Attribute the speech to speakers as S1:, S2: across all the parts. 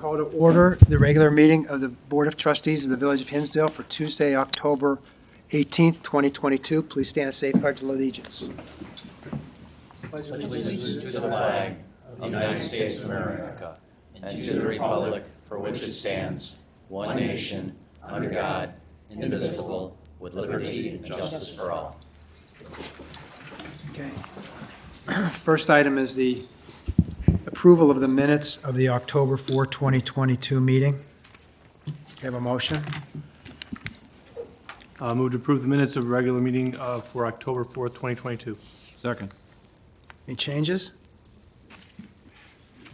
S1: Call to order the regular meeting of the Board of Trustees of the Village of Hinsdale for Tuesday, October 18th, 2022. Please stand and say pledge of allegiance.
S2: Pledge allegiance to the flag of the United States of America and to the republic for which it stands, one nation, under God, indivisible, with liberty and justice for all.
S1: Okay. First item is the approval of the minutes of the October 4, 2022 meeting. Do you have a motion?
S3: Move to approve the minutes of regular meeting for October 4th, 2022.
S4: Second.
S1: Any changes?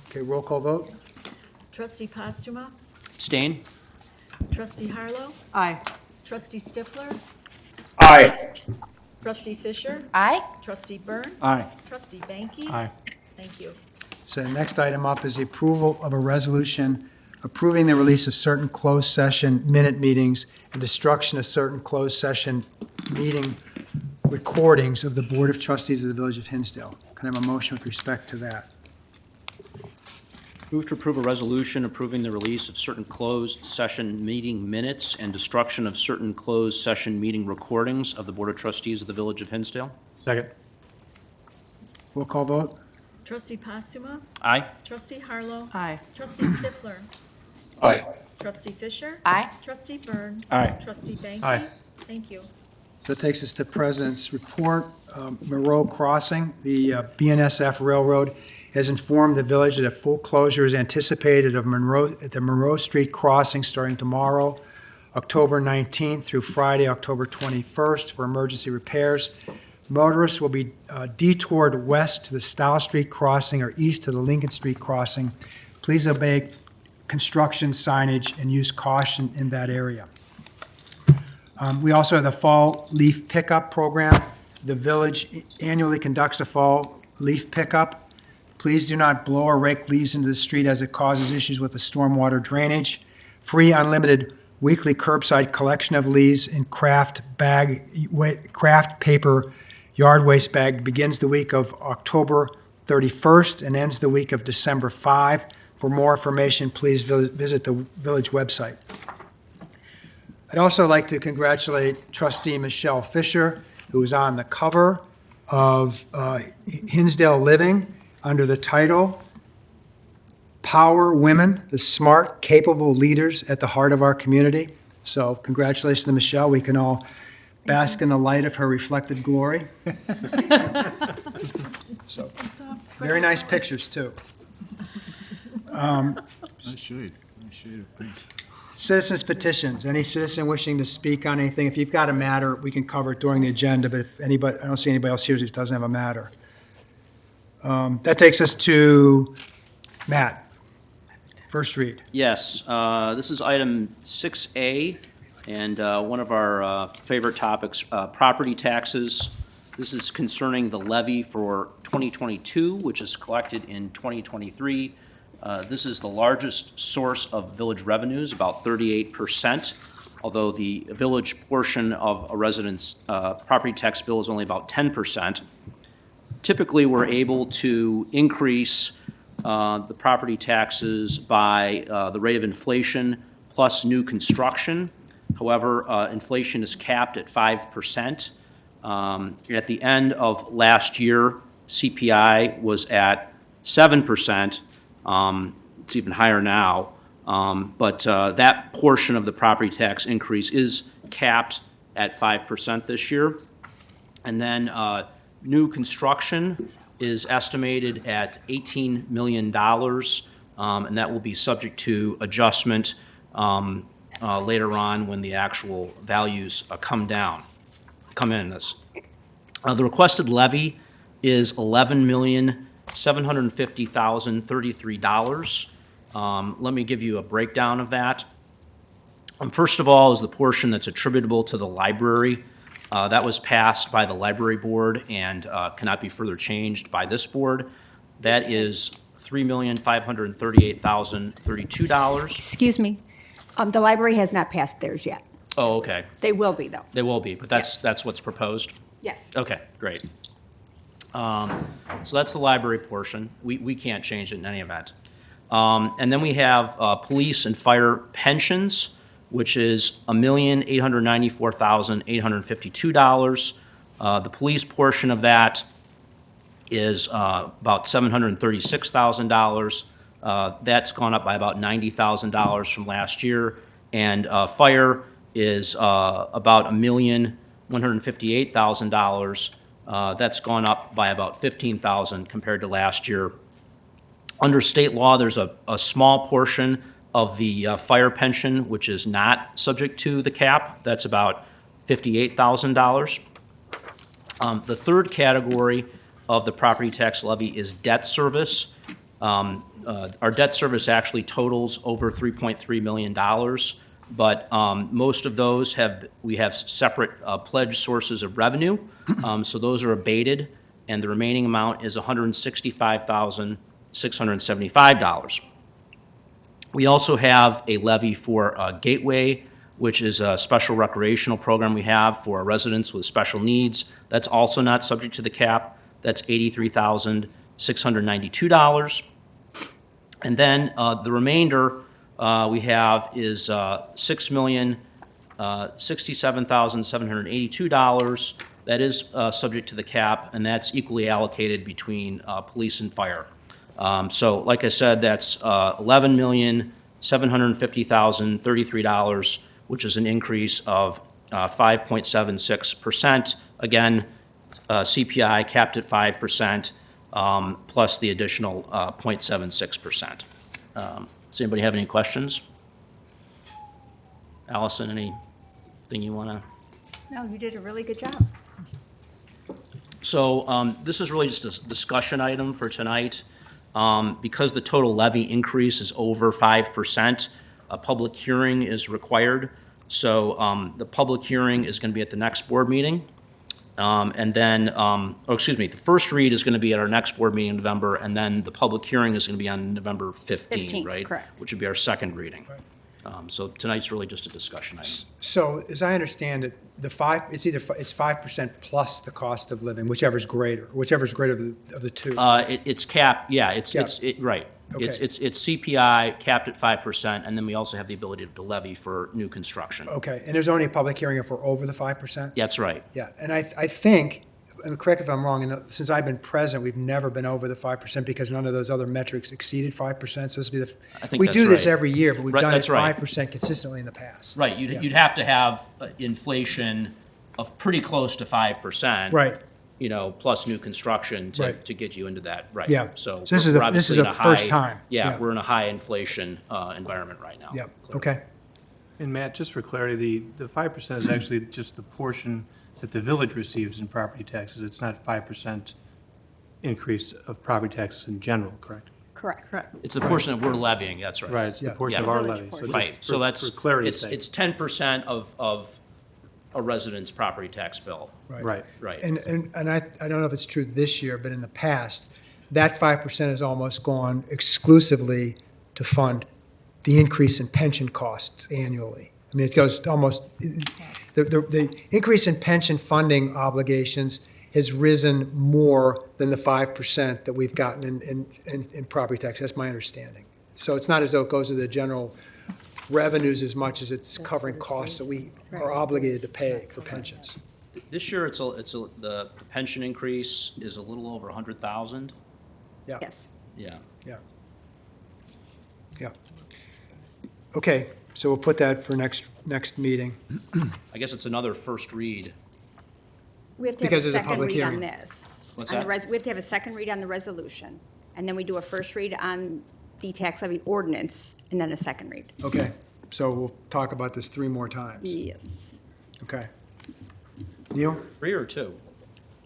S1: Okay, roll call vote.
S5: Trustee Postuma,
S2: Abstain?
S5: Trustee Harlow,
S6: Aye.
S5: Trustee Stifler,
S4: Aye.
S5: Trustee Fisher,
S6: Aye.
S5: Trustee Burns.
S1: Aye.
S5: Trustee Banky.
S3: Aye.
S5: Thank you.
S1: So the next item up is the approval of a resolution approving the release of certain closed session minute meetings and destruction of certain closed session meeting recordings of the Board of Trustees of the Village of Hinsdale. Can I have a motion with respect to that?
S2: Move to approve a resolution approving the release of certain closed session meeting minutes and destruction of certain closed session meeting recordings of the Board of Trustees of the Village of Hinsdale.
S3: Second.
S1: Roll call vote?
S5: Trustee Postuma,
S2: Aye.
S5: Trustee Harlow,
S6: Aye.
S5: Trustee Stifler,
S4: Aye.
S5: Trustee Fisher.
S6: Aye.
S5: Trustee Burns.
S1: Aye.
S5: Trustee Banky.
S3: Aye.
S5: Thank you.
S1: So that takes us to President's report. Monroe Crossing, the BNSF Railroad has informed the village that a full closure is anticipated of the Monroe Street crossing starting tomorrow, October 19th through Friday, October 21st for emergency repairs. Motorists will be detoured west to the Style Street crossing or east to the Lincoln Street crossing. Please obey construction signage and use caution in that area. We also have the fall leaf pickup program. The village annually conducts a fall leaf pickup. Please do not blow or rake leaves into the street as it causes issues with the stormwater drainage. Free unlimited weekly curbside collection of leaves in craft paper yard waste bag begins the week of October 31st and ends the week of December 5. For more information, please visit the village website. I'd also like to congratulate Trustee Michelle Fisher, who is on the cover of Hinsdale Living under the title, Power Women, the Smart, Capable Leaders at the Heart of Our Community. So congratulations to Michelle. We can all bask in the light of her reflected glory. So, very nice pictures, too.
S4: Nice shade. Nice shade of pink.
S1: Citizens petitions. Any citizen wishing to speak on anything, if you've got a matter, we can cover it during the agenda, but if anybody, I don't see anybody else here who doesn't have a matter. That takes us to Matt. First read.
S2: Yes, this is item 6A, and one of our favorite topics, property taxes. This is concerning the levy for 2022, which is collected in 2023. This is the largest source of village revenues, about 38%, although the village portion of a resident's property tax bill is only about 10%. Typically, we're able to increase the property taxes by the rate of inflation plus new construction. However, inflation is capped at 5%. At the end of last year, CPI was at 7%. It's even higher now, but that portion of the property tax increase is capped at 5% this year. And then new construction is estimated at $18 million, and that will be subject to adjustment later on when the actual values come in. The requested levy is $11,750,033. Let me give you a breakdown of that. First of all is the portion that's attributable to the library. That was passed by the library board and cannot be further changed by this board. That is $3,538,032.
S7: Excuse me. The library has not passed theirs yet.
S2: Oh, okay.
S7: They will be, though.
S2: They will be, but that's what's proposed?
S7: Yes.
S2: Okay, great. So that's the library portion. We can't change it in any event. And then we have police and fire pensions, which is $1,894,852. The police portion of that is about $736,000. That's gone up by about $90,000 from last year. And fire is about $1,158,000. That's gone up by about $15,000 compared to last year. Under state law, there's a small portion of the fire pension which is not subject to the cap. That's about $58,000. The third category of the property tax levy is debt service. Our debt service actually totals over $3.3 million, but most of those we have separate pledged sources of revenue, so those are abated, and the remaining amount is $165,675. We also have a levy for Gateway, which is a special recreational program we have for residents with special needs. That's also not subject to the cap. That's $83,692. And then the remainder we have is $6,067,782. That is subject to the cap, and that's equally allocated between police and fire. So like I said, that's $11,750,033, which is an increase of 5.76%. Again, CPI capped at 5%, plus the additional 0.76%. Does anybody have any questions? Allison, anything you want to?
S7: No, you did a really good job.
S2: So this is really just a discussion item for tonight. Because the total levy increase is over 5%, a public hearing is required. So the public hearing is going to be at the next board meeting. And then, the first read is going to be at our next board meeting in November, and then the public hearing is going to be on November 15th,
S7: 15th,
S2: right?
S7: correct.
S2: Which would be our second reading. So tonight's really just a discussion item.
S1: So as I understand it, it's 5% plus the cost of living, whichever's greater of the two.
S2: It's capped, yeah, right.
S1: Okay.
S2: It's CPI capped at 5%, and then we also have the ability to levy for new construction.
S1: Okay, and there's only a public hearing if we're over the 5%?
S2: That's right.
S1: Yeah, and I think, and correct if I'm wrong, and since I've been president, we've never been over the 5% because none of those other metrics exceeded 5%. So this would be
S2: I think
S1: we
S2: that's
S1: do this
S2: right.
S1: every year, but we've
S2: Right,
S1: done it
S2: that's right.
S1: 5% consistently in the past.
S2: Right, you'd have to have inflation of pretty close to 5%.
S1: Right.
S2: You know, plus new construction
S1: Right.
S2: to get you into that, right?
S1: Yeah.
S2: So
S1: So this is
S2: we're
S1: a- this
S2: obviously
S1: is
S2: in
S1: a
S2: high-
S1: first time.
S2: Yeah,
S1: Yeah.
S2: we're in a high inflation environment right now.
S1: Yeah, okay.
S3: And Matt, just for clarity, the 5% is actually just the portion that the village receives in property taxes. It's not 5% increase of property taxes in general, correct?
S7: Correct. Correct.
S2: It's the portion that we're levying, that's right.
S3: Right, it's the
S1: Yeah.
S3: portion of
S2: Yeah.
S3: our
S7: Village
S3: levy.
S7: portion.
S2: Right, so that's,
S3: For clarity's
S2: it's
S3: sake.
S2: it's 10% of a resident's property tax bill,
S3: Right.
S2: right?
S1: And I don't know if it's true this year, but in the past, that 5% has almost gone exclusively to fund the increase in pension costs annually. I mean, it goes to almost, the increase in pension funding obligations has risen more than the 5% that we've gotten in property tax. That's my understanding. So it's not as though it goes to the general revenues as much as it's covering costs that we are obligated to pay for pensions.
S2: This year, the pension increase is a little over 100,000,
S1: Yeah,
S7: Yes.
S2: yeah.
S1: yeah. Yeah. Okay, so we'll put that for next meeting.
S2: I guess it's another first read.
S7: We have to have a
S1: Because there's a
S7: second
S1: public
S7: read on
S1: hearing.
S7: this.
S2: What's
S7: On the
S2: that?
S7: We have to have a second read on the resolution, and then we do a first read on the tax levy ordinance, and then a second read.
S1: Okay, so we'll talk about this 3 more times.
S7: Yes.
S1: Okay. Neil?
S2: 3 or 2?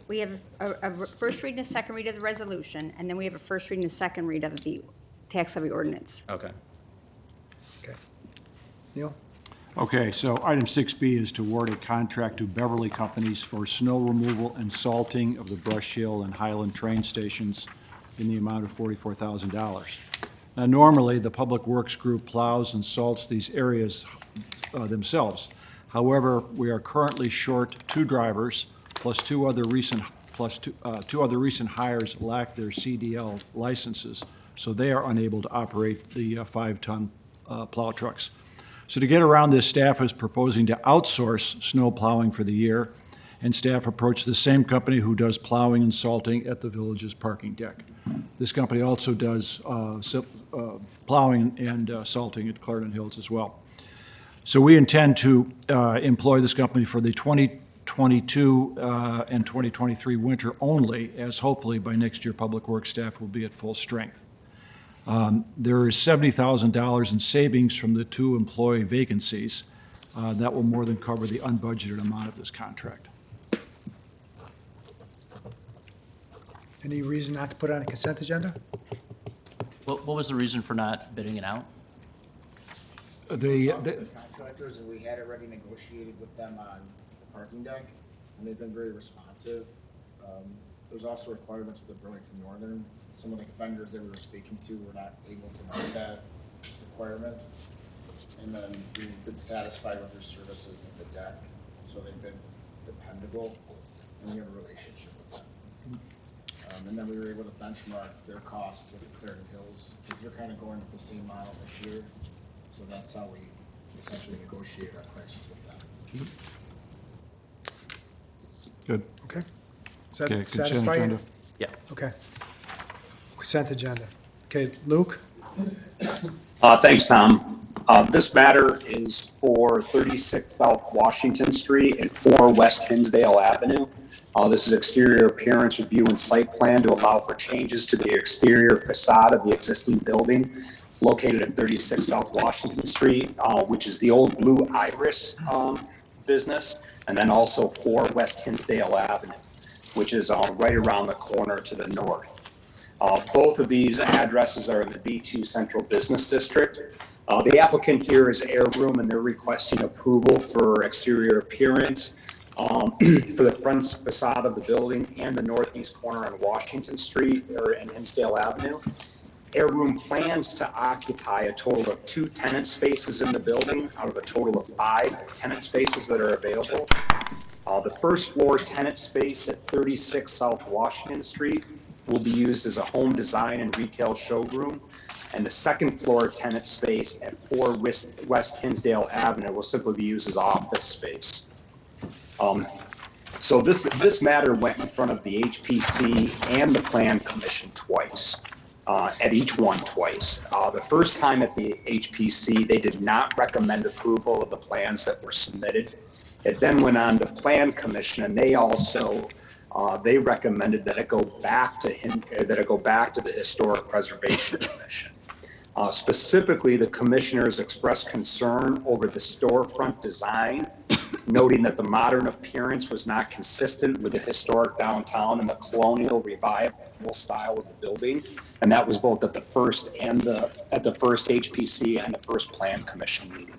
S7: We have a first read and a second read of the resolution, and then we have a first read and a second read of the tax levy ordinance.
S2: Okay.
S1: Okay. Neil?
S4: Okay, so item 6B is to award a contract to Beverly Companies for snow removal and salting of the Brush Hill and Highland train stations in the amount of $44,000. Now, normally, the Public Works Group plows and salts these areas themselves. However, we are currently short 2 drivers, plus two other recent hires lack their CDL licenses so they are unable to operate the 5-ton plow trucks. So to get around this, staff is proposing to outsource snow plowing for the year, and staff approached the same company who does plowing and salting at the village's parking deck. This company also does plowing and salting at Clarendon Hills as well. So we intend to employ this company for the 2022 and 2023 winter only, as hopefully by next year, Public Works staff will be at full strength. There is $70,000 in savings from the 2 employee vacancies. That will more than cover the unbudgeted amount of this contract.
S1: Any reason not to put it on a consent agenda?
S2: What was the reason for not bidding it out?
S4: The,
S6: Contractors, and we had already negotiated with them on the parking deck, and they've been very responsive. There's also requirements with the Burlington Northern. Some of the vendors that we were speaking to were not able to meet that requirement. And then we've been satisfied with their services at the deck, so they've been dependable, and we have a relationship with them. And then we were able to benchmark their costs with Clarendon Hills, because they're kind of going with the same model this year. So that's how we essentially negotiate our prices with them.
S4: good.
S1: Okay. Does that
S4: Okay, consent
S1: satisfy you?
S4: agenda.
S2: Yeah.
S1: Okay. Consent agenda. Okay, Luke?
S8: Thanks, Tom. This matter is for 36 South Washington Street and 4 West Hinsdale Avenue. This is exterior appearance review and site plan to allow for changes to the exterior facade of the existing building located at 36 South Washington Street, which is the old Blue Iris business, and then also 4 West Hinsdale Avenue, which is right around the corner to the north. Both of these addresses are in the B2 Central Business District. The applicant here is Air Room, and they're requesting approval for exterior appearance for the front facade of the building and the northeast corner on Washington Street and Hinsdale Avenue. Air Room plans to occupy a total of 2 tenant spaces in the building out of a total of 5 tenant spaces that are available. The first floor tenant space at 36 South Washington Street will be used as a home design and retail showroom, and the second floor tenant space at 4 West Hinsdale Avenue will simply be used as office space. So this matter went in front of the HPC and the Plan Commission twice. At each one twice. The first time at the HPC, they did not recommend approval of the plans that were submitted. It then went on to Plan Commission, and they also they recommended that it go back to the Historic Preservation Commission. Specifically, the commissioners expressed concern over the storefront design, noting that the modern appearance was not consistent with the historic downtown and the colonial revival style of the building, and that was both at the first HPC and the first Plan Commission meeting.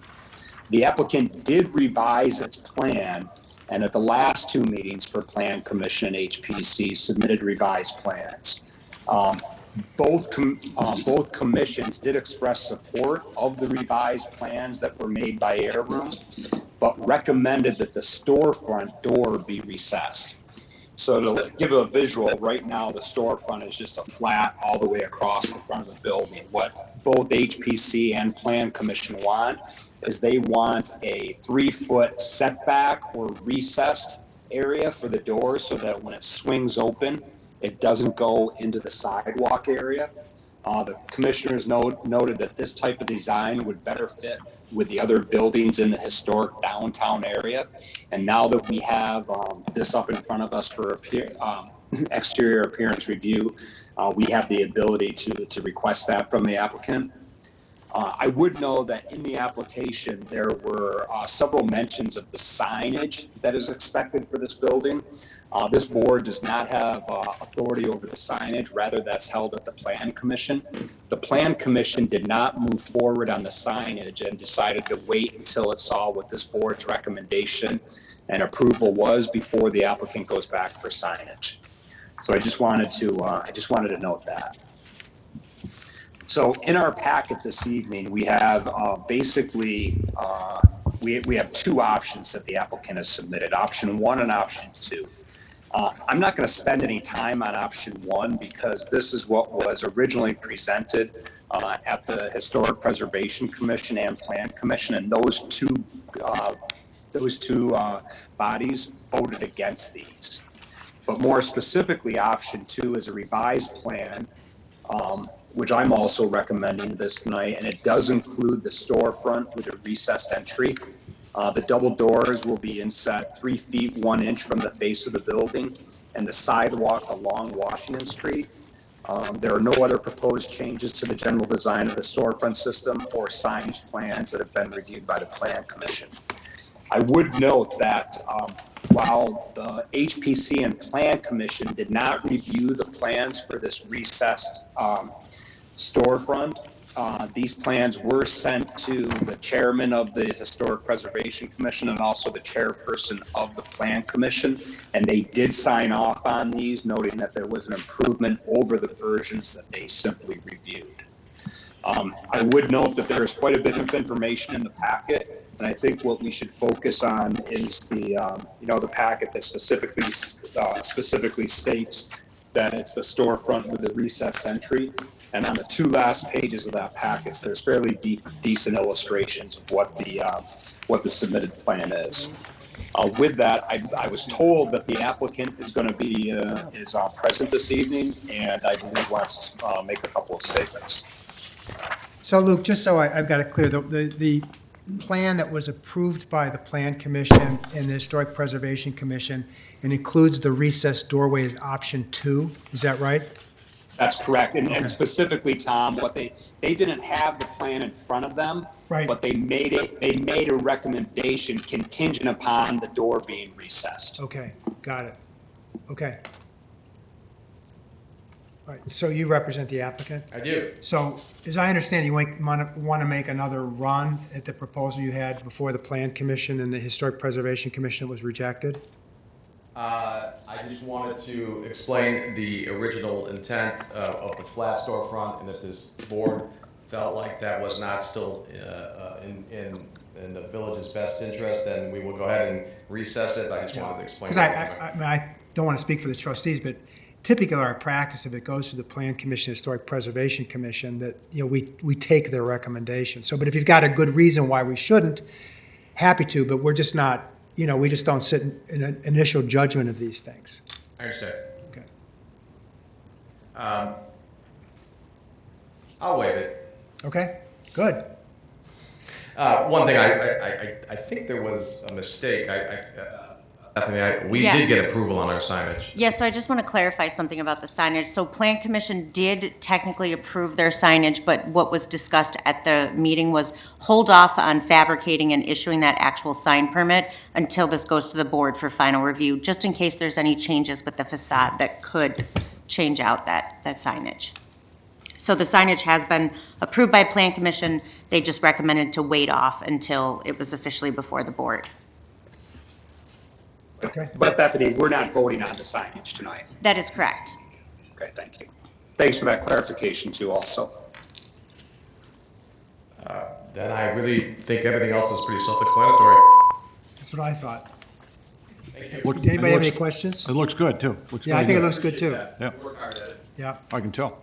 S8: The applicant did revise its plan, and at the last 2 meetings for Plan Commission and HPC submitted revised plans. Both commissions did express support of the revised plans that were made by Air Room, but recommended that the storefront door be recessed. So to give a visual, right now the storefront is just a flat all the way across the front of the building. What both HPC and Plan Commission want is they want a 3-foot setback or recessed area for the door so that when it swings open, it doesn't go into the sidewalk area. The commissioners noted that this type of design would better fit with the other buildings in the historic downtown area. And now that we have this up in front of us for exterior appearance review, we have the ability to request that from the applicant. I would know that in the application, there were several mentions of the signage that is expected for this building. This board does not have authority over the signage, rather that's held at the Plan Commission. The Plan Commission did not move forward on the signage and decided to wait until it saw what this board's recommendation and approval was before the applicant goes back for signage. So I just wanted to note that. So in our packet this evening, we have we have 2 options that the applicant has submitted, option 1 and option 2. I'm not going to spend any time on option one because this is what was originally presented at the Historic Preservation Commission and Plan Commission, and those two bodies voted against these. But more specifically, option two is a revised plan, which I'm also recommending this night, and it does include the storefront with a recessed entry. The double doors will be inset 3 feet 1 inch from the face of the building and the sidewalk along Washington Street. There are no other proposed changes to the general design of the storefront system or signage plans that have been reviewed by the Plan Commission. I would note that while the HPC and Plan Commission did not review the plans for this recessed storefront, these plans were sent to the chairman of the Historic Preservation Commission and also the chairperson of the Plan Commission, and they did sign off on these, noting that there was an improvement over the versions that they simply reviewed. I would note that there is quite a bit of information in the packet, and I think what we should focus on is the the packet that specifically states that it's the storefront with the recessed entry. And on the 2 last pages of that packet, there's fairly decent illustrations of what the submitted plan is. With that, I was told that the applicant is going to be present this evening, and I believe wants to make a couple of statements.
S1: So Luke, just so I've got it clear, the plan that was approved by the Plan Commission and the Historic Preservation Commission, and includes the recessed doorway as option 2, is that right?
S8: That's correct. And specifically, Tom, what they didn't have the plan in front of them,
S1: Right.
S8: but they made a recommendation contingent upon the door being recessed.
S1: Okay, got it. Okay. All right, so you represent the applicant?
S9: I do.
S1: So, as I understand, you want to make another run at the proposal you had before the Plan Commission and the Historic Preservation Commission was rejected?
S9: I just wanted to explain the original intent of the flat storefront, and that this board felt like that was not still in the village's best interest, then we will go ahead and recess it. I just wanted to explain.
S1: Because I don't want to speak for the trustees, but typically our practice, if it goes to the Plan Commission, Historic Preservation Commission, that, we take their recommendation. So, but if you've got a good reason why we shouldn't, happy to, but we're just not, we just don't sit in an initial judgment of these things.
S9: I understand.
S1: Okay.
S9: I'll waive it.
S1: Okay, good.
S9: One thing, I think there was a mistake. We
S10: Yeah.
S9: did get approval on our signage.
S10: Yeah, so I just want to clarify something about the signage. So Plan Commission did technically approve their signage, but what was discussed at the meeting was hold off on fabricating and issuing that actual sign permit until this goes to the board for final review, just in case there's any changes with the facade that could change out that signage. So the signage has been approved by Plan Commission. They just recommended to wait off until it was officially before the board.
S1: Okay.
S8: But Bethany, we're not voting on the signage tonight.
S10: That is correct.
S8: Okay, thank you. Thanks for that clarification too also.
S9: Then I really think everything else is pretty self-explanatory.
S1: That's what I thought.
S4: Look-
S1: Did anybody have
S4: it
S1: any
S4: looks-
S1: questions?
S4: It looks good, too. Looks
S1: Yeah, I
S4: very
S1: think it
S4: good.
S1: looks good too.
S4: Yeah,
S1: Yeah.
S4: I can tell.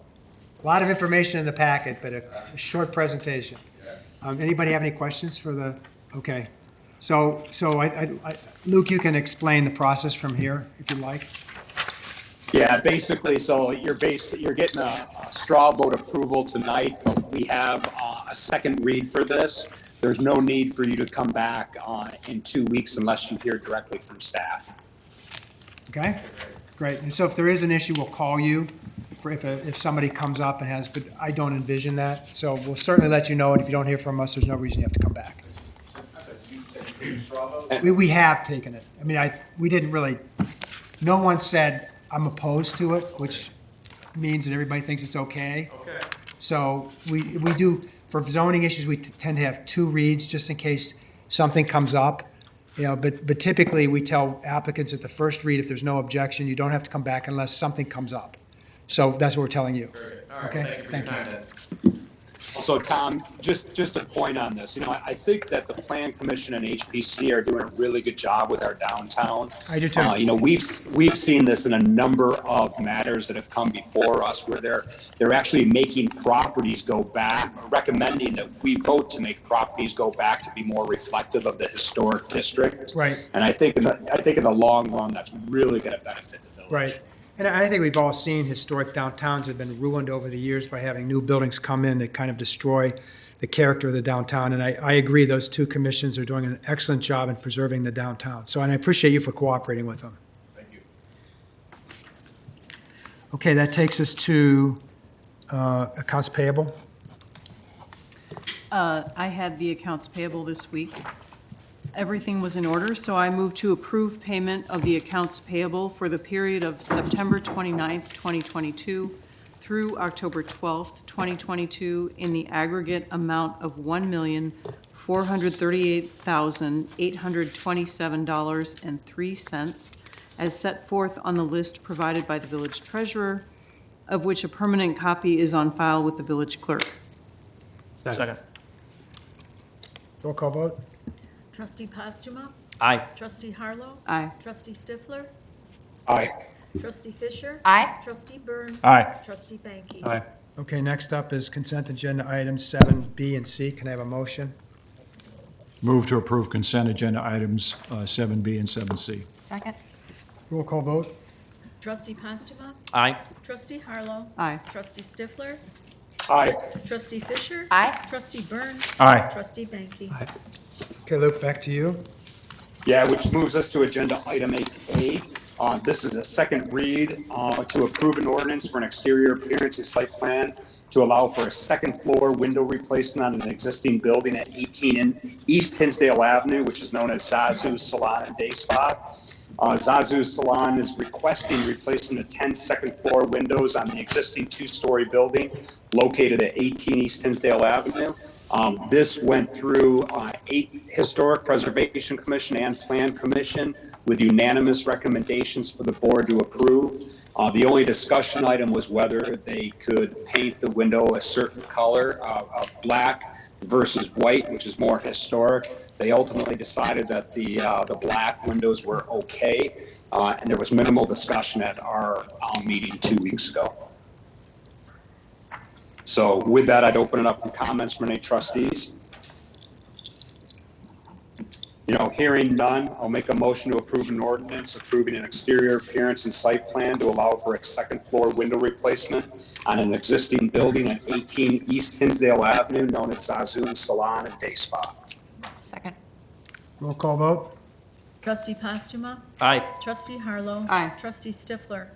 S1: A lot of information in the packet, but a short presentation. Anybody have any questions for the, okay. So Luke, you can explain the process from here, if you like.
S8: Yeah, basically, so you're getting a straw vote approval tonight. We have a second read for this. There's no need for you to come back in 2 weeks unless you hear directly from staff.
S1: Okay? Great. And so if there is an issue, we'll call you for if somebody comes up and has, but I don't envision that. So we'll certainly let you know, and if you don't hear from us, there's no reason you have to come back. We have taken it. I mean, we didn't really, no one said, I'm opposed to it, which means that everybody thinks it's okay.
S9: Okay.
S1: So we do, for zoning issues, we tend to have 2 reads just in case something comes up. But typically we tell applicants at the first read, if there's no objection, you don't have to come back unless something comes up. So that's what we're telling you.
S9: Very good. All right,
S1: Okay,
S9: thank you for
S1: thank
S9: your
S1: you.
S9: time then.
S8: Also, Tom, just a point on this, I think that the Plan Commission and HPC are doing a really good job with our downtown.
S1: I do too.
S8: We've seen this in a number of matters that have come before us where they're actually making properties go back, recommending that we vote to make properties go back to be more reflective of the historic district.
S1: Right.
S8: And I think in the long run, that's really going to benefit the village.
S1: Right. And I think we've all seen historic downtowns have been ruined over the years by having new buildings come in that kind of destroy the character of the downtown. And I agree, those two commissions are doing an excellent job in preserving the downtown. So, and I appreciate you for cooperating with them.
S9: Thank you.
S1: Okay, that takes us to accounts payable.
S11: I had the accounts payable this week. Everything was in order, so I move to approve payment of the accounts payable for the period of September 29th, 2022 through October 12th, 2022 in the aggregate amount of $1,438,827.03 as set forth on the list provided by the village treasurer, of which a permanent copy is on file with the village clerk.
S3: Second.
S1: Roll call vote.
S5: Trustee Postuma?
S2: Aye.
S5: Trustee Harlow?
S11: Aye.
S5: Trustee Stifler?
S8: Aye.
S5: Trustee Fisher?
S10: Aye.
S5: Trustee Burns?
S4: Aye.
S5: Trustee Banky?
S3: Aye.
S1: Okay, next up is consent agenda items 7B and C. Can I have a motion?
S4: Move to approve consent agenda items 7B and 7C.
S10: Second.
S1: Roll call vote.
S5: Trustee Postuma?
S2: Aye.
S5: Trustee Harlow?
S11: Aye.
S5: Trustee Stifler?
S8: Aye.
S5: Trustee Fisher?
S10: Aye.
S5: Trustee Burns?
S4: Aye.
S5: Trustee Banky?
S1: Okay, Luke, back to you.
S8: Yeah, which moves us to agenda item 8A. This is a second read to approve an ordinance for an exterior appearance and site plan to allow for a second floor window replacement on an existing building at 18 in East Hinsdale Avenue, which is known as Zazu's Salon and Day Spa. Zazu's Salon is requesting replacement of 10 second floor windows on the existing two-story building located at 18 East Hinsdale Avenue. This went through 8 Historic Preservation Commission and Plan Commission with unanimous recommendations for the board to approve. The only discussion item was whether they could paint the window a certain color of black versus white, which is more historic. They ultimately decided that the black windows were okay, and there was minimal discussion at our meeting 2 weeks ago. So with that, I'd open it up for comments from any trustees. Hearing none, I'll make a motion to approve an ordinance approving an exterior appearance and site plan to allow for a second floor window replacement on an existing building at 18 East Hinsdale Avenue, known as Zazu's Salon and Day Spa.
S10: Second.
S1: Roll call vote.
S5: Trustee Postuma?
S2: Aye.
S5: Trustee Harlow?
S11: Aye.
S5: Trustee Stifler?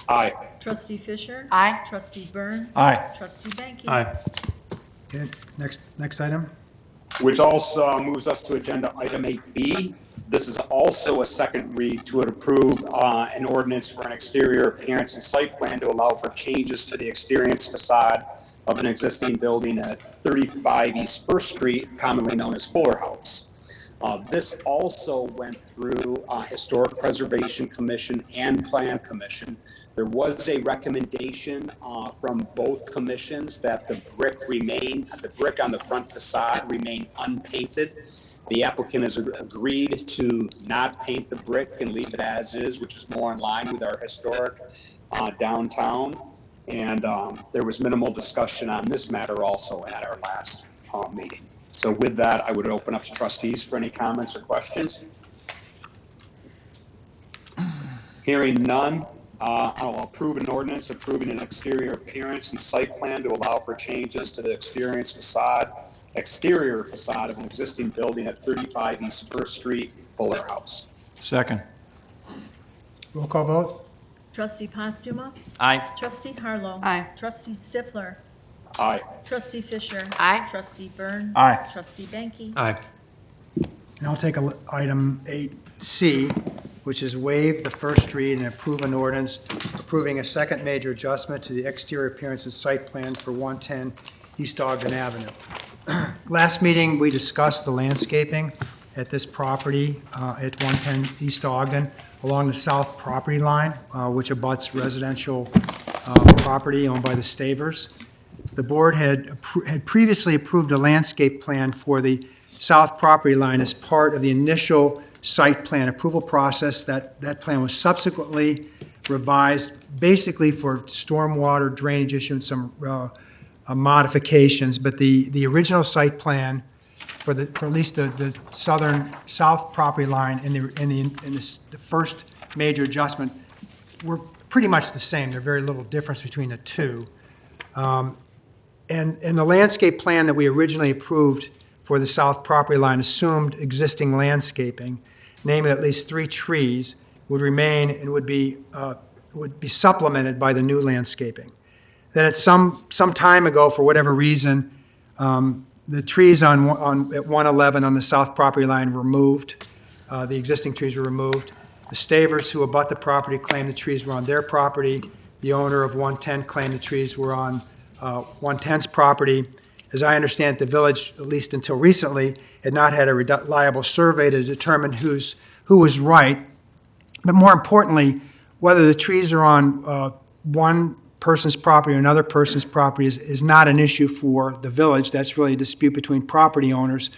S8: Aye.
S5: Trustee Fisher?
S10: Aye.
S5: Trustee Burns?
S4: Aye.
S5: Trustee Banky?
S3: Aye.
S1: Okay, next item.
S8: Which also moves us to agenda item 8B. This is also a second read to approve an ordinance for an exterior appearance and site plan to allow for changes to the exterior facade of an existing building at 35 East First Street, commonly known as Fuller House. This also went through Historic Preservation Commission and Plan Commission. There was a recommendation from both commissions that the brick on the front facade remain unpainted. The applicant has agreed to not paint the brick and leave it as is, which is more in line with our historic downtown. And there was minimal discussion on this matter also at our last meeting. So with that, I would open up to trustees for any comments or questions. Hearing none, I'll approve an ordinance approving an exterior appearance and site plan to allow for changes to the exterior facade of an existing building at 35 East First Street, Fuller House.
S4: Second.
S1: Roll call vote.
S5: Trustee Postuma?
S2: Aye.
S5: Trustee Harlow?
S11: Aye.
S5: Trustee Stifler?
S8: Aye.
S5: Trustee Fisher?
S10: Aye.
S5: Trustee Burns?
S4: Aye.
S5: Trustee Banky?
S3: Aye.
S1: And I'll take item 8C, which is waive the first read and approve an ordinance approving a second major adjustment to the exterior appearance and site plan for 110 East Ogden Avenue. Last meeting, we discussed the landscaping at this property at 110 East Ogden along the south property line, which abuts residential property owned by the Stavers. the board had previously approved a landscape plan for the south property line as part of the initial site plan approval process. That plan was subsequently revised basically for stormwater drainage issue and some modifications, but the original site plan for at least the south property line and the first major adjustment were pretty much the same. There's very little difference between the two. And the landscape plan that we originally approved for the south property line assumed existing landscaping, namely at least 3 trees would remain and would be supplemented by the new landscaping. Then at some time ago, for whatever reason, the trees at 111 on the south property line were removed. The existing trees were removed. The Stavers who abut the property claimed the trees were on their property. The owner of 110 claimed the trees were on 110's property. As I understand it, the village, at least until recently, had not had a reliable survey to determine who was right. But more importantly, whether the trees are on one person's property or another person's property is not an issue for the village. That's really a dispute between property owners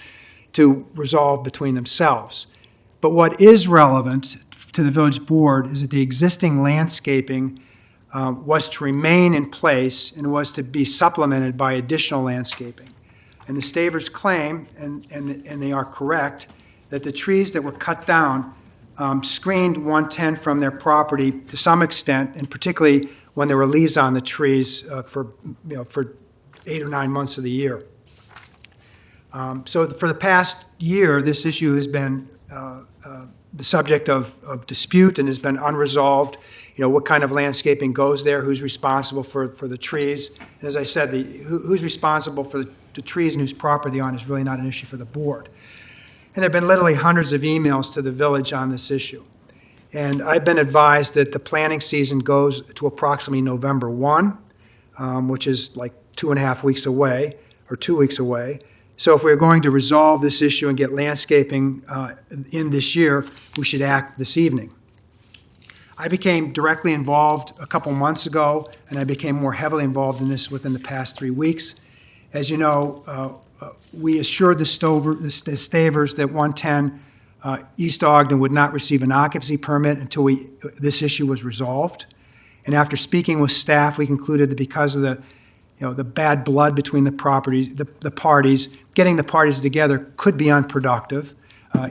S1: to resolve between themselves. But what is relevant to the village board is that the existing landscaping was to remain in place and was to be supplemented by additional landscaping. And the Stavers claim, and they are correct, that the trees that were cut down screened 110 from their property to some extent, and particularly when there were leaves on the trees for 8 or 9 months of the year. So for the past year, this issue has been the subject of dispute and has been unresolved. What kind of landscaping goes there, who's responsible for the trees. And as I said, who's responsible for the trees and whose property on is really not an issue for the board. And there have been literally hundreds of emails to the village on this issue. And I've been advised that the planting season goes to approximately November 1, which is like 2.5 weeks away, or 2 weeks away. So if we're going to resolve this issue and get landscaping in this year, we should act this evening. I became directly involved a couple months ago, and I became more heavily involved in this within the past 3 weeks. As you know, we assured the Stavers that 110 East Ogden would not receive an occupancy permit until this issue was resolved. And after speaking with staff, we concluded that because of the bad blood between the parties, getting the parties together could be unproductive,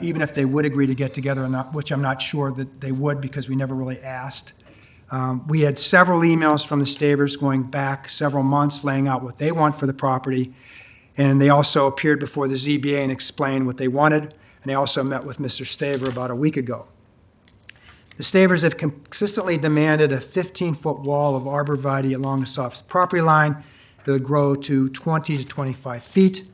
S1: even if they would agree to get together or not, which I'm not sure that they would because we never really asked. We had several emails from the Stavers going back several months laying out what they want for the property, and they also appeared before the ZBA and explained what they wanted. And I also met with Mr. Staver about a week ago. The Stavers have consistently demanded a 15-foot wall of arborvitae along the south property line that would grow to 20 to 25 feet.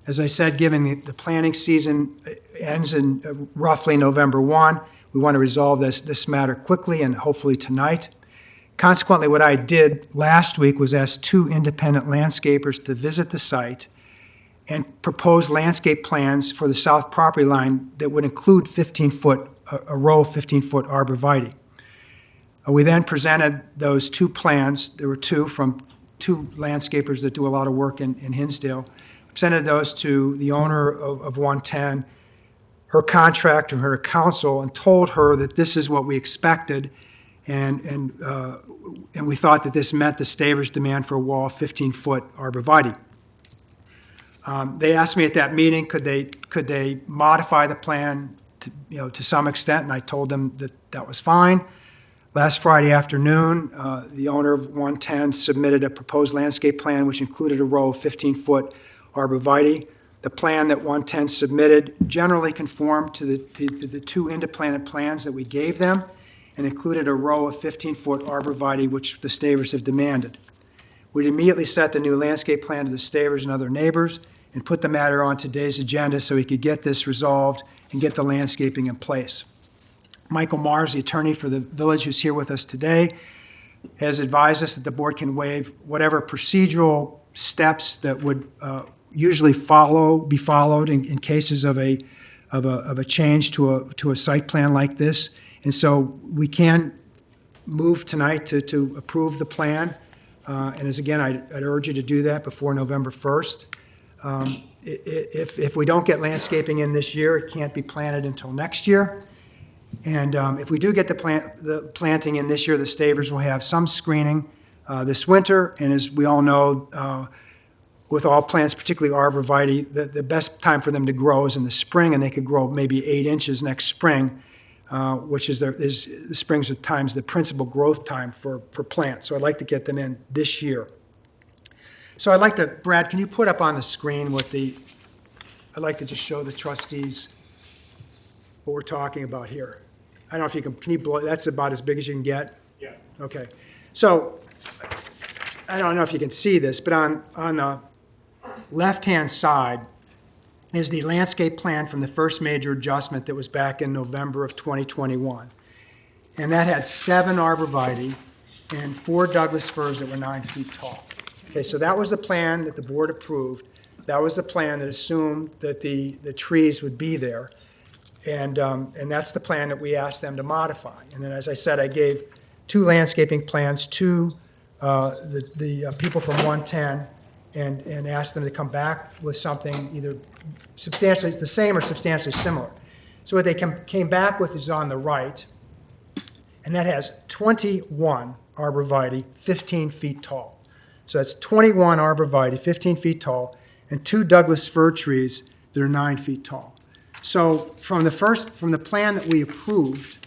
S1: As I said, given the planting season ends in roughly November 1, we want to resolve this matter quickly and hopefully tonight. Consequently, what I did last week was ask 2 independent landscapers to visit the site and propose landscape plans for the south property line that would include a row of 15-foot arborvitae. We then presented those 2 plans. There were 2 from 2 landscapers that do a lot of work in Hinsdale. Presented those to the owner of 110, her contractor, her counsel, and told her that this is what we expected, and we thought that this met the Stavers' demand for a wall of 15-foot arborvitae. They asked me at that meeting, could they modify the plan to some extent, and I told them that was fine. Last Friday afternoon, the owner of 110 submitted a proposed landscape plan which included a row of 15-foot arborvitae. The plan that 110 submitted generally conformed to the 2 independent plans that we gave them and included a row of 15-foot arborvitae which the Stavers have demanded. We'd immediately set the new landscape plan to the Stavers and other neighbors and put the matter on today's agenda so we could get this resolved and get the landscaping in place. Michael Mars, the attorney for the village who's here with us today, has advised us that the board can waive whatever procedural steps that would usually be followed in cases of a change to a site plan like this. And so we can move tonight to approve the plan And as again, I'd urge you to do that before November 1st. If we don't get landscaping in this year, it can't be planted until next year. And if we do get the planting in this year, the stavers will have some screening this winter. And as we all know, with all plants, particularly arborvitae, the best time for them to grow is in the spring, and they could grow maybe 8 inches next spring, which is the spring's at times the principal growth time for plants. So I'd like to get them in this year. So I'd like to, Brad, can you put up on the screen I'd like to just show the trustees what we're talking about here. I don't know if you can you blow, that's about as big as you can get?
S6: Yeah.
S1: Okay. So I don't know if you can see this, but on the left-hand side is the landscape plan from the first major adjustment that was back in November of 2021. And that had 7 arborvitae and 4 Douglas firs that were 9 feet tall. Okay, so that was the plan that the board approved. That was the plan that assumed that the trees would be there. And that's the plan that we asked them to modify. And then, as I said, I gave 2 landscaping plans to the people from 110 and asked them to come back with something either substantially the same or substantially similar. So what they came back with is on the right, and that has 21 arborvitae, 15 feet tall. So that's 21 arborvitae, 15 feet tall, and 2 Douglas fir trees that are 9 feet tall. So from the plan that we approved,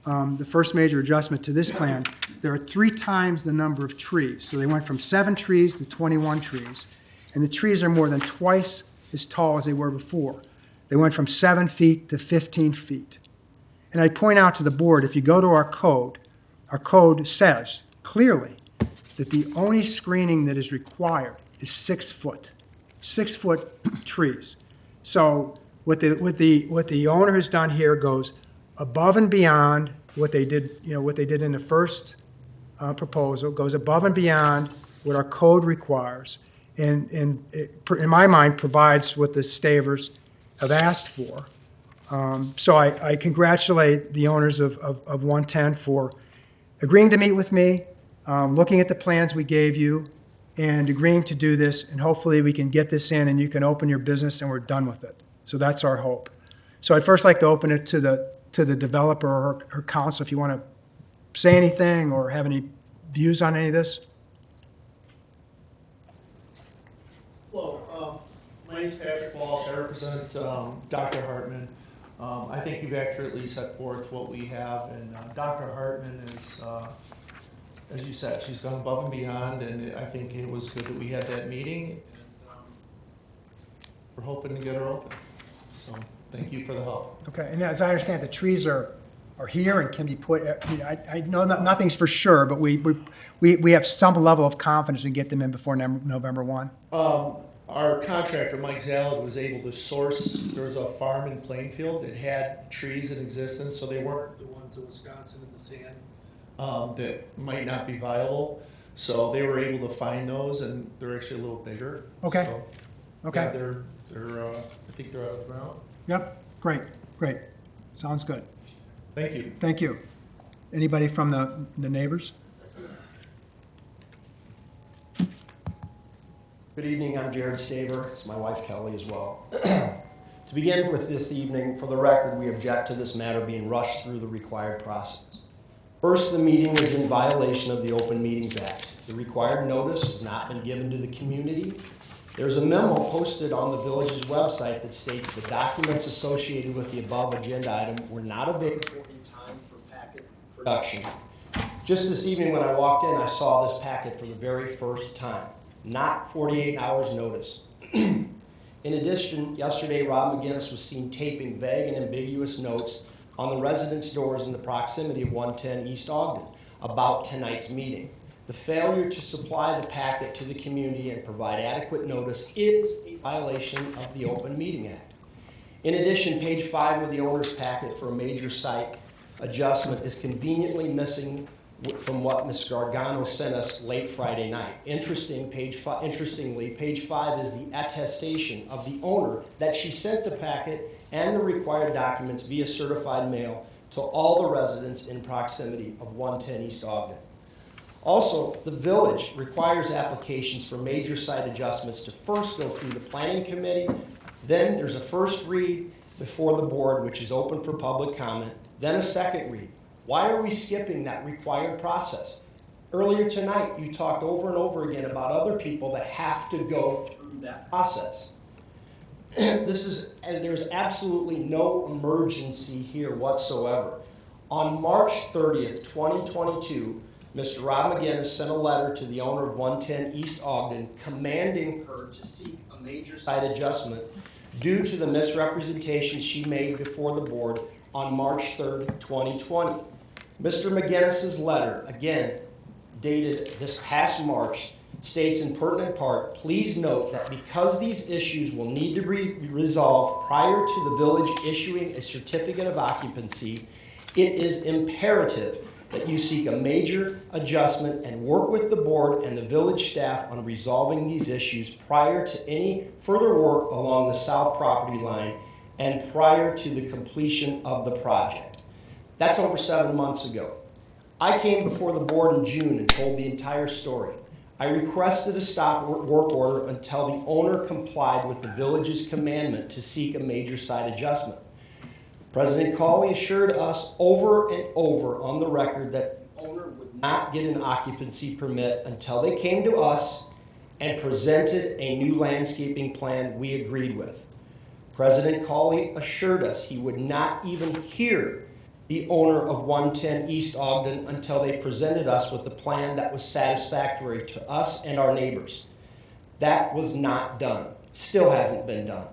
S1: the first major adjustment to this plan, there are 3 times the number of trees. So they went from 7 trees to 21 trees, and the trees are more than twice as tall as they were before. They went from 7 feet to 15 feet. And I point out to the board, if you go to our code says clearly that the only screening that is required is 6 foot, 6-foot trees. So what the owner has done here goes above and beyond what they did in the first proposal, goes above and beyond what our code requires, and in my mind provides what the stavers have asked for. So I congratulate the owners of 110 for agreeing to meet with me, looking at the plans we gave you, and agreeing to do this, and hopefully we can get this in and you can open your business and we're done with it. So that's our hope. So I'd first like to open it to the developer or council if you want to say anything or have any views on any of this.
S12: Hello, my name is Patrick Walsh. I represent Dr. Hartman. I think you've accurately set forth what we have, and Dr. Hartman is, as you said, she's gone above and beyond, and I think it was good that we had that meeting. And, we're hoping to get her open. So thank you for the help.
S1: Okay, and as I understand, the trees are here and can be put, I know that nothing's for sure, but we have some level of confidence we get them in before November 1.
S12: Our contractor, Mike Zalad, was able to source, there was a farm in Plainfield that had trees in existence, so they weren't the ones in Wisconsin in the sand that might not be viable. So they were able to find those, and they're actually a little bigger.
S1: Okay.
S12: So,
S1: Okay.
S12: yeah, I think they're out of the ground.
S1: Yep, great. Sounds good.
S12: Thank you.
S1: Thank you. Anybody from the neighbors?
S13: Good evening, I'm Jared Staver. It's my wife Kelly as well. To begin with this evening, for the record, we object to this matter being rushed through the required process. First, the meeting is in violation of the Open Meetings Act. The required notice has not been given to the community. There's a memo posted on the village's website that states the documents associated with the above agenda item were not available in time for packet production. Just this evening when I walked in, I saw this packet for the very first time. Not 48 hours notice. In addition, yesterday Rob McGinnis was seen taping vague and ambiguous notes on the residence doors in the proximity of 110 East Ogden about tonight's meeting. The failure to supply the packet to the community and provide adequate notice is a violation of the Open Meeting Act. In addition, page 5 of the owner's packet for a major site adjustment is conveniently missing from what Ms. Gargano sent us late Friday night. Interestingly, page 5 is the attestation of the owner that she sent the packet and the required documents via certified mail to all the residents in proximity of 110 East Ogden. Also, the village requires applications for major site adjustments to first go through the planning committee, then there's a first read before the board, which is open for public comment, then a second read. Why are we skipping that required process? Earlier tonight, you talked over and over again about other people that have to go through that process. There's absolutely no emergency here whatsoever. On March 30th, 2022, Mr. Rob McGinnis sent a letter to the owner of 110 East Ogden commanding her to seek a major site adjustment due to the misrepresentations she made before the board on March 3rd, 2020. Mr. McGinnis's letter, again, dated this past March, states in pertinent part, please note that because these issues will need to be resolved prior to the village issuing a certificate of occupancy, it is imperative that you seek a major adjustment and work with the board and the village staff on resolving these issues prior to any further work along the south property line and prior to the completion of the project. That's over 7 months ago. I came before the board in June and told the entire story. I requested a stop work order until the owner complied with the village's commandment to seek a major site adjustment. President Cawley assured us over and over on the record that the owner would not get an occupancy permit until they came to us and presented a new landscaping plan we agreed with. President Cawley assured us he would not even hear the owner of 110 East Ogden until they presented us with a plan that was satisfactory to us and our neighbors. That was not done. Still hasn't been done.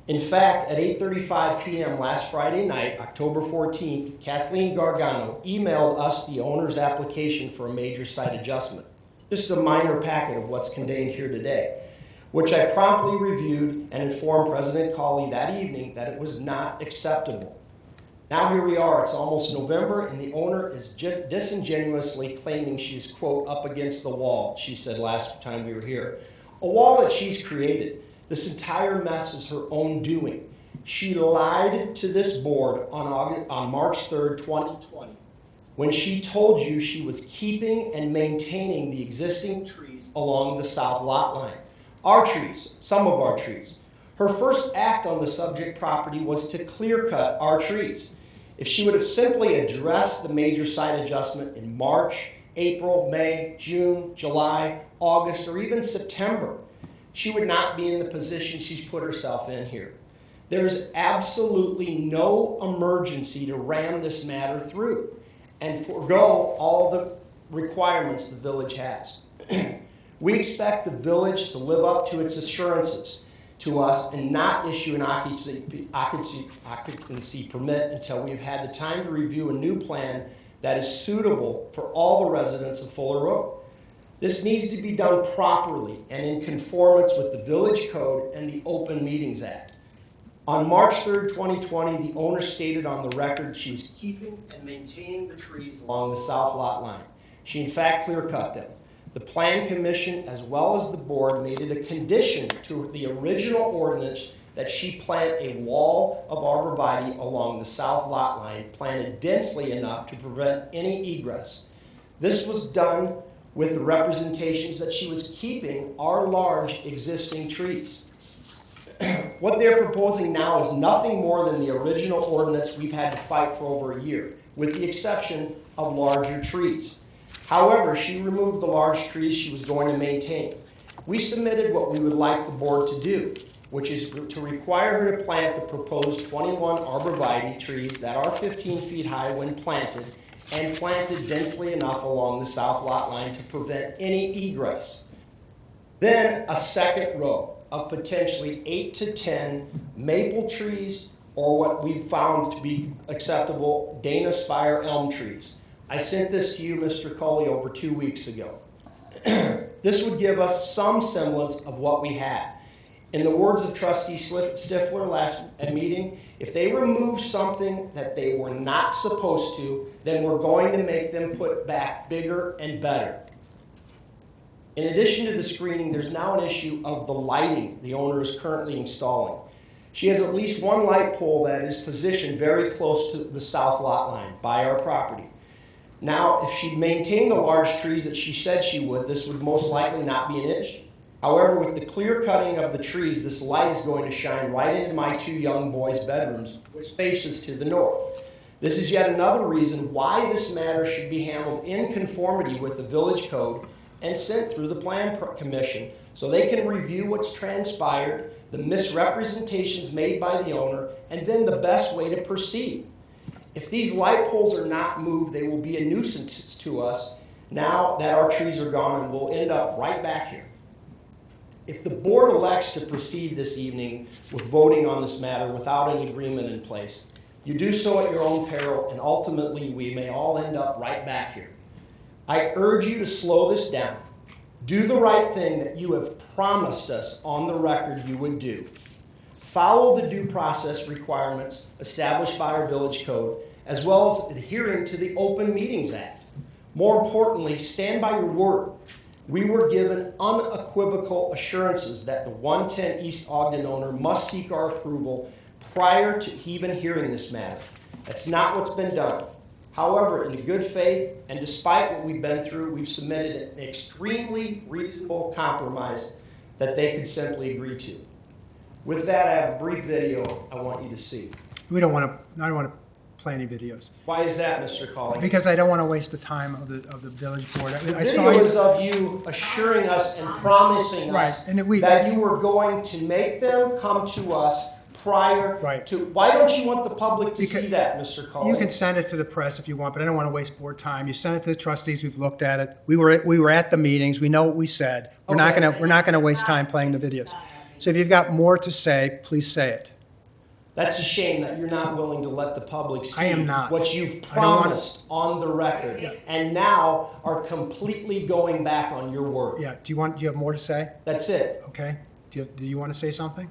S13: In fact, at 8:35 p.m. last Friday night, October 14th, Kathleen Gargano emailed us the owner's application for a major site adjustment. Just a minor packet of what's contained here today, which I promptly reviewed and informed President Cawley that evening that it was not acceptable. Now here we are, it's almost November, and the owner is just disingenuously claiming she's, quote, up against the wall, she said last time we were here. A wall that she's created. This entire mess is her own doing. She lied to this board on March 3rd, 2020, when she told you she was keeping and maintaining the existing trees along the south lot line. Our trees, some of our trees. Her first act on the subject property was to clear cut our trees. If she would have simply addressed the major site adjustment in March, April, May, June, July, August, or even September, she would not be in the position she's put herself in here. There's absolutely no emergency to ram this matter through and forego all the requirements the village has. We expect the village to live up to its assurances to us and not issue an occupancy permit until we've had the time to review a new plan that is suitable for all the residents of Fuller Road. This needs to be done properly and in conformance with the Village Code and the Open Meetings Act. On March 3rd, 2020, the owner stated on the record she was keeping and maintaining the trees along the south lot line. She in fact clear-cut them. The Plan Commission, as well as the board, made it a condition to the original ordinance that she plant a wall of arborvitae along the south lot line, planted densely enough to prevent any egress. This was done with the representations that she was keeping our large existing trees. What they're proposing now is nothing more than the original ordinance we've had to fight for over a year, with the exception of larger trees. However, she removed the large trees she was going to maintain. We submitted what we would like the board to do, which is to require her to plant the proposed 21 arborvitae trees that are 15 feet high when planted and planted densely enough along the south lot line to prevent any egress. Then a second row of potentially 8 to 10 maple trees or what we've found to be acceptable Dana Spire elm trees. I sent this to you, Mr. Cawley, over 2 weeks ago. This would give us some semblance of what we had. In the words of Trustee Stifler last meeting, if they remove something that they were not supposed to, then we're going to make them put back bigger and better. In addition to the screening, there's now an issue of the lighting the owner is currently installing. She has at least one light pole that is positioned very close to the south lot line by our property. Now, if she'd maintained the large trees that she said she would, this would most likely not be an issue. However, with the clear cutting of the trees, this light is going to shine right into my 2 young boys' bedrooms, which faces to the north. This is yet another reason why this matter should be handled in conformity with the village code and sent through the Plan Commission so they can review what's transpired, the misrepresentations made by the owner, and then the best way to proceed. If these light poles are not moved, they will be a nuisance to us now that our trees are gone, and we'll end up right back here. If the board elects to proceed this evening with voting on this matter without an agreement in place, you do so at your own peril, and ultimately we may all end up right back here. I urge you to slow this down. Do the right thing that you have promised us on the record you would do. Follow the due process requirements established by our village code, as well as adhering to the Open Meetings Act. More importantly, stand by your word. We were given unequivocal assurances that the 110 East Ogden owner must seek our approval prior to even hearing this matter. That's not what's been done. However, in good faith, and despite what we've been through, we've submitted an extremely reasonable compromise that they could simply agree to. With that, I have a brief video I want you to see.
S1: I don't want to play any videos.
S13: Why is that, Mr. Colley?
S1: Because I don't want to waste the time of the village board.
S13: The
S1: I saw
S13: video
S1: you.
S13: is of you assuring us and promising us
S1: Right, and
S13: that you were going to make them come to us prior
S1: Right.
S13: to. Why don't you want the public to see that, Mr. Colley?
S1: You can send it to the press if you want, but I don't want to waste board time. You send it to the trustees. We've looked at it. We were at the meetings. We know what we said. We're not going to waste time playing the videos. So if you've got more to say, please say it.
S13: That's a shame that you're not willing to let the public see
S1: I am not.
S13: what you've
S1: I don't want-
S13: promised on the record, and now are completely going back on your word.
S1: Yeah. Do you have more to say?
S13: That's it.
S1: Okay. Do you want to say something?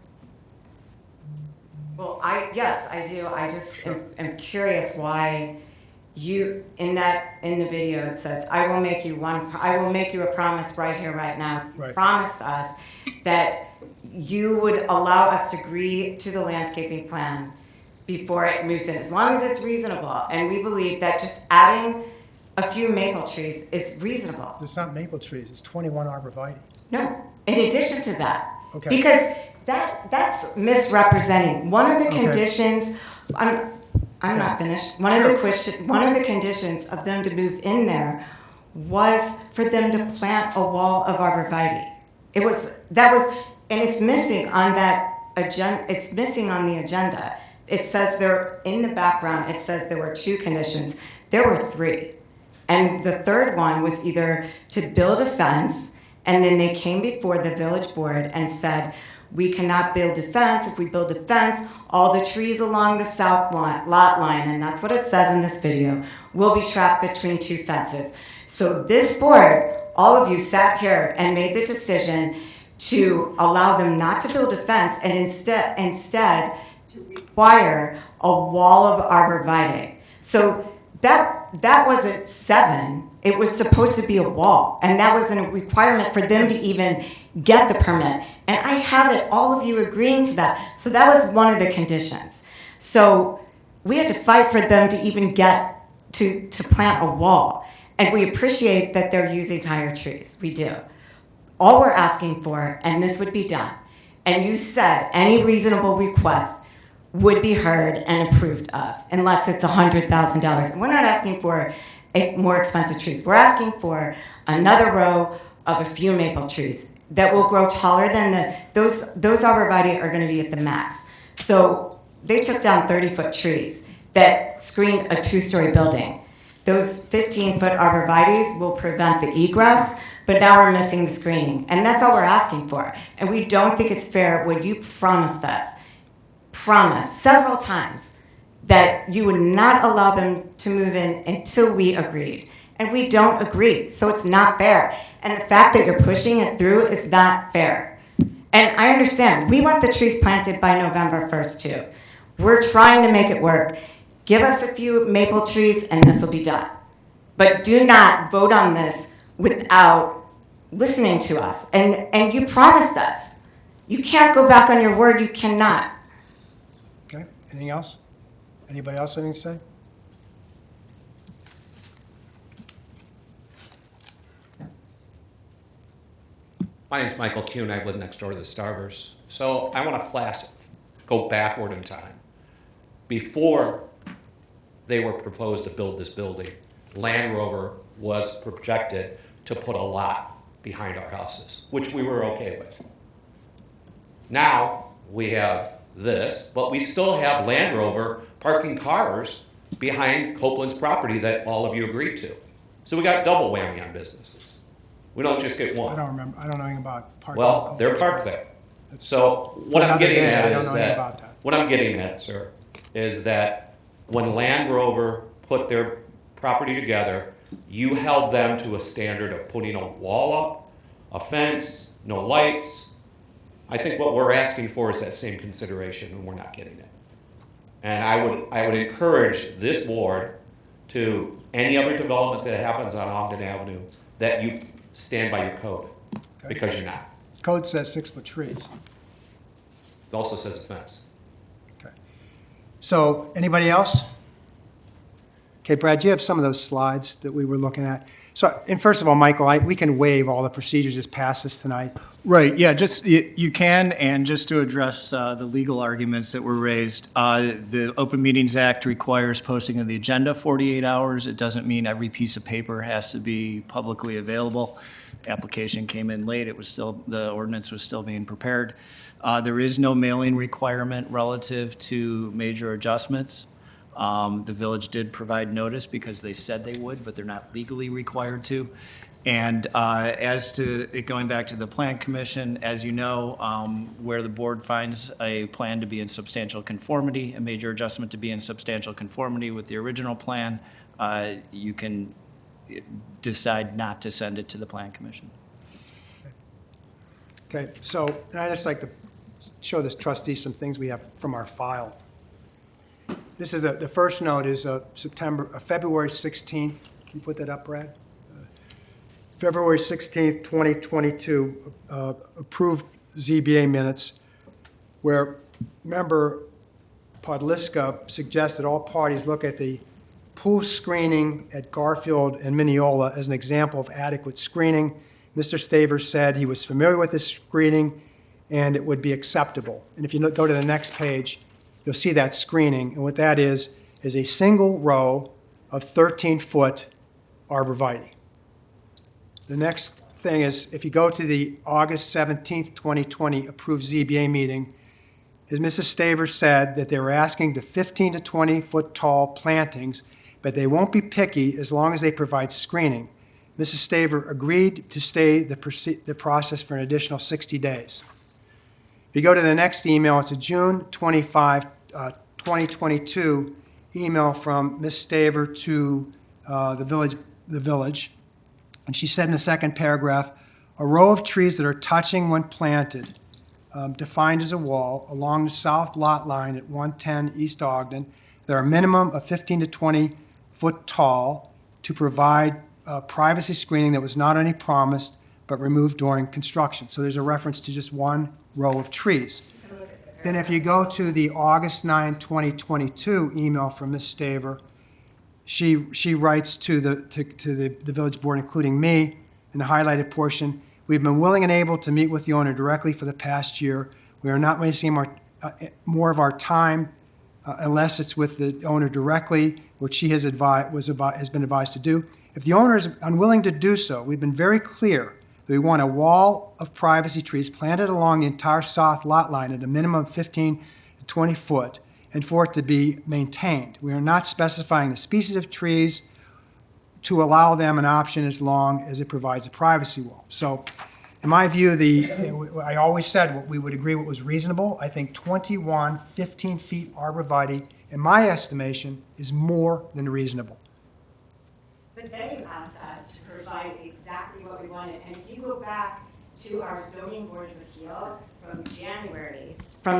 S14: Well, yes, I do. I just am curious why you, in the video, it says, I will make you a promise right here, right now.
S1: Right.
S14: Promise us that you would allow us to agree to the landscaping plan before it moves in, as long as it's reasonable. And we believe that just adding a few maple trees is reasonable.
S1: It's not maple trees. It's 21 arborvitae.
S14: No, in addition to that.
S1: Okay.
S14: Because that's misrepresenting. One of the
S1: Okay.
S14: conditions, I'm not finished. One of the conditions of them to move in there was for them to plant a wall of arborvitae. And it's missing on that agenda. It's missing on the agenda. It says there in the background. It says there were 2 conditions. There were 3, and the third one was either to build a fence, and then they came before the village board and said, we cannot build a fence. If we build a fence, all the trees along the south lot line, and that's what it says in this video, will be trapped between 2 fences. So this board, all of you sat here and made the decision to allow them not to build a fence and instead to require a wall of arborvitae. So that wasn't 7. It was supposed to be a wall, and that was a requirement for them to even get the permit. And I have it, all of you agreeing to that. So that was one of the conditions. So we had to fight for them to even get to plant a wall. And we appreciate that they're using higher trees. We do. All we're asking for, and this would be done, and you said any reasonable request would be heard and approved of, unless it's $100,000. And we're not asking for more expensive trees. We're asking for another row of a few maple trees that will grow taller than those arborvitae are going to be at the max. So they took down 30-foot trees that screened a 2-story building. Those 15-foot arborvitaes will prevent the egress, but now we're missing the screening. And that's all we're asking for. And we don't think it's fair when you promised several times that you would not allow them to move in until we agreed. And we don't agree, so it's not fair. And the fact that you're pushing it through is not fair. And I understand, we want the trees planted by November 1st too. We're trying to make it work. Give us a few maple trees and this will be done. But do not vote on this without listening to us. And you promised us. You can't go back on your word, you cannot.
S1: Okay. Anything else? Anybody else have anything to say?
S9: My name's Michael Kuhn. I live next door to the Starvers. So I want to go backward in time. Before they were proposed to build this building, Land Rover was projected to put a lot behind our houses, which we were okay with. Now we have this, but we still have Land Rover parking cars behind Copeland's property that all of you agreed to. So we got double whammy on businesses. We don't just get one.
S1: I don't remember, I don't know anything about parking.
S9: Well, they're parked there.
S1: That's-
S9: So what I'm
S1: another
S9: getting
S1: day, I
S9: at
S1: don't
S9: is
S1: know anything
S9: that,
S1: about that.
S9: what I'm getting at, sir, is that when Land Rover put their property together, you held them to a standard of putting a wall up, a fence, no lights. I think what we're asking for is that same consideration, and we're not getting it. And I would encourage this board to, any other development that happens on Ogden Avenue, that you stand by your code, because you're not.
S1: Code says 6-foot trees.
S9: It also says a fence.
S1: Okay. So, anybody else? Okay, Brad, do you have some of those slides that we were looking at? So, and first of all, Michael, we can waive all the procedures, just pass this tonight.
S15: Right, yeah, just, you can, and just to address the legal arguments that were raised, the Open Meetings Act requires posting of the agenda 48 hours. It doesn't mean every piece of paper has to be publicly available. Application came in late, the ordinance was still being prepared. There is no mailing requirement relative to major adjustments. The village did provide notice because they said they would, but they're not legally required to. And as to it going back to the Plan Commission, as you know, where the board finds a plan to be in substantial conformity, a major adjustment to be in substantial conformity with the original plan, you can decide not to send it to the Plan Commission.
S1: Okay, so, and I'd just like to show this trustee some things we have from our file. This is, the first note is February 16th. Can you put that up, Brad? February 16th, 2022, approved ZBA minutes where member Podliska suggested all parties look at the pool screening at Garfield and Mineola as an example of adequate screening. Mr. Stavers said he was familiar with this screening and it would be acceptable. And if you go to the next page, you'll see that screening. And what that is a single row of 13-foot arborvitae. The next thing is, if you go to the August 17th, 2020 approved ZBA meeting, as Mrs. Stavers said that they were asking to 15 to 20-foot tall plantings, but they won't be picky as long as they provide screening. Mrs. Staver agreed to stay the process for an additional 60 days. If you go to the next email, it's a June 25, 2022 email from Ms. Staver to the village. And she said in the second paragraph, a row of trees that are touching when planted, defined as a wall, along the south lot line at 110 East Ogden. They're a minimum of 15 to 20 foot tall to provide privacy screening that was not only promised but removed during construction. So there's a reference to just one row of trees. Then if you go to the August 9, 2022 email from Ms. Staver, she writes to the village board, including me, in the highlighted portion, we've been willing and able to meet with the owner directly for the past year. We are not wasting more of our time unless it's with the owner directly, which she has been advised to do. If the owner is unwilling to do so, we've been very clear that we want a wall of privacy trees planted along the entire south lot line at a minimum of 15 to 20 foot, and for it to be maintained. We are not specifying the species of trees to allow them an option as long as it provides a privacy wall. So in my view, I always said we would agree what was reasonable. I think 21 15-feet arborvitae, in my estimation, is more than reasonable.
S14: But then you asked us to provide exactly what we wanted. And if you go back to our zoning board of appeal from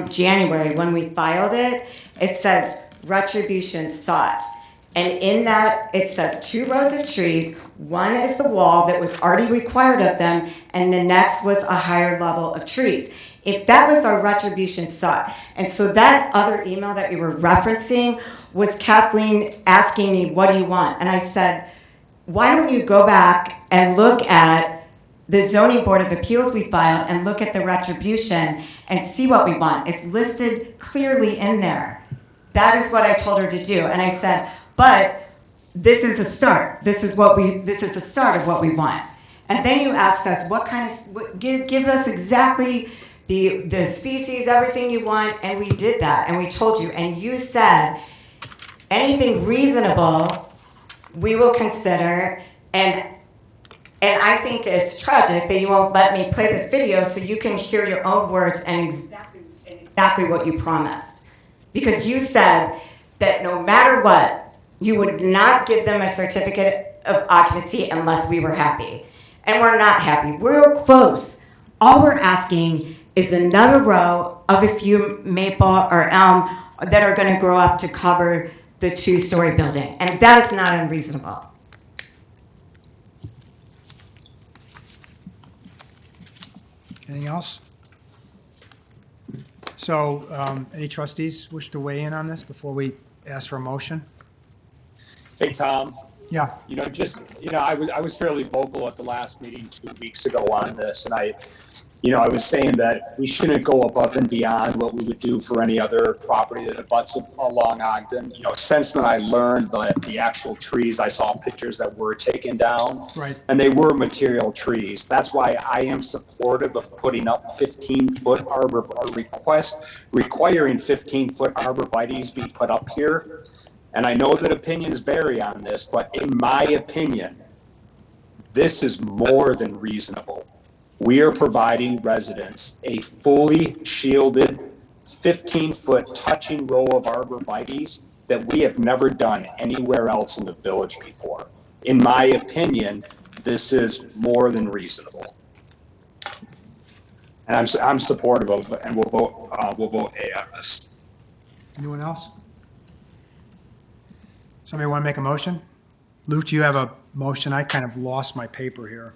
S14: January, when we filed it, it says retribution sought. And in that, it says 2 rows of trees. One is the wall that was already required of them, and the next was a higher level of trees. If that was our retribution sought, and so that other email that you were referencing was Kathleen asking me, what do you want? And I said, why don't you go back and look at the zoning board of appeals we filed and look at the retribution and see what we want. It's listed clearly in there. That is what I told her to do. And I said, but this is a start. This is the start of what we want. And then you asked us give us exactly the species, everything you want, and we did that, and we told you, and you said, anything reasonable, we will consider, and I think it's tragic that you won't let me play this video so you can hear your own words and exactly what you promised. Because you said that no matter what, you would not give them a certificate of occupancy unless we were happy. And we're not happy. We're close. All we're asking is another row of a few maple or elm that are going to grow up to cover the two-story building. And that is not unreasonable.
S1: Anything else? So, any trustees wish to weigh in on this before we ask for a motion?
S8: Hey, Tom.
S1: Yeah.
S8: I was fairly vocal at the last meeting 2 weeks ago on this, and I was saying that we shouldn't go above and beyond what we would do for any other property that abuts along Ogden. Since then I learned that the actual trees, I saw pictures that were taken down.
S1: Right.
S8: And they were material trees. That's why I am supportive of putting up 15-foot requiring 15-foot arborvitaes be put up here. And I know that opinions vary on this, but in my opinion, this is more than reasonable. We are providing residents a fully shielded 15-foot touching row of arborvitaes that we have never done anywhere else in the village before. In my opinion, this is more than reasonable. And I'm supportive of it, and we'll vote A on this.
S1: Anyone else? Somebody want to make a motion? Luke, do you have a motion? I kind of lost my paper here.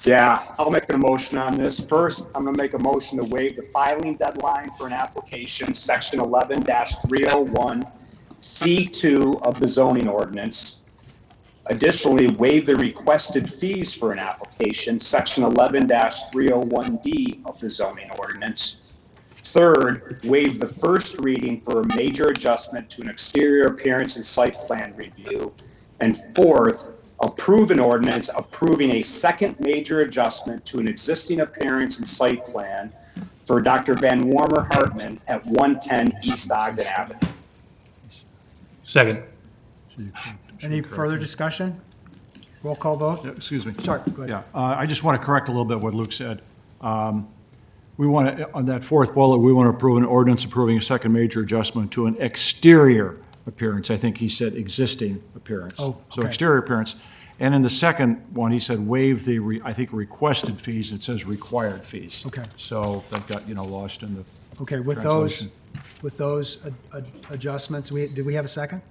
S8: Yeah, I'll make a motion on this. First, I'm going to make a motion to waive the filing deadline for an application, section 11-301, C2 of the zoning ordinance. Additionally, waive the requested fees for an application, section 11-301D of the zoning ordinance. Third, waive the first reading for a major adjustment to an exterior appearance and site plan review. And fourth, approve an ordinance approving a second major adjustment to an existing appearance and site plan for Dr. Van Warmer Hartman at 110 East Ogden Avenue.
S3: Second.
S1: Any further discussion? Roll call vote?
S4: Yeah, excuse me.
S1: Sorry, go ahead.
S4: Yeah, I just want to correct a little bit what Luke said. We want to, on that fourth bullet, we want to approve an ordinance approving a second major adjustment to an exterior appearance. I think he said existing appearance.
S1: Oh,
S4: So
S1: okay.
S4: exterior appearance. And in the second one, he said waive the, I think, requested fees. It says required fees.
S1: Okay.
S4: So that got, lost in the
S1: Okay, with
S4: translation.
S1: those adjustments, did we have a second?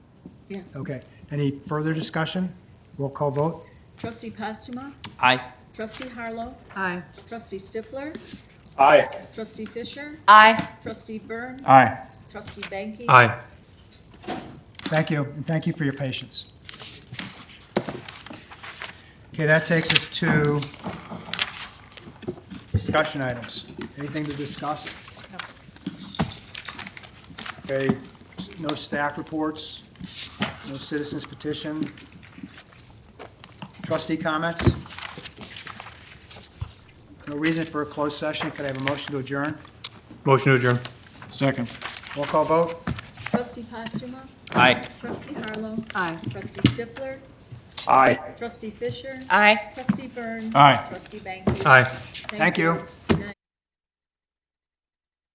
S5: Yes.
S1: Okay. Any further discussion? Roll call vote?
S5: Trustee Postuma?
S2: Aye.
S5: Trustee Harlow?
S11: Aye.
S5: Trustee Stifler?
S8: Aye.
S5: Trustee Fisher?
S10: Aye.
S5: Trustee Byrne?
S4: Aye.
S5: Trustee Banky?
S3: Aye.
S1: Thank you, and thank you for your patience. Okay, that takes us to discussion items. Anything to discuss? Okay, no staff reports, no citizens petition. Trustee comments? No reason for a closed session. Could I have a motion to adjourn?
S3: Motion to adjourn.
S4: Second.
S1: Roll call vote?
S5: Trustee Postuma?
S2: Aye.
S5: Trustee Harlow?
S11: Aye.
S5: Trustee Stifler?
S8: Aye.
S5: Trustee Fisher?
S10: Aye.
S5: Trustee Byrne?
S4: Aye.
S5: Trustee Banky?
S3: Aye.
S1: Thank you.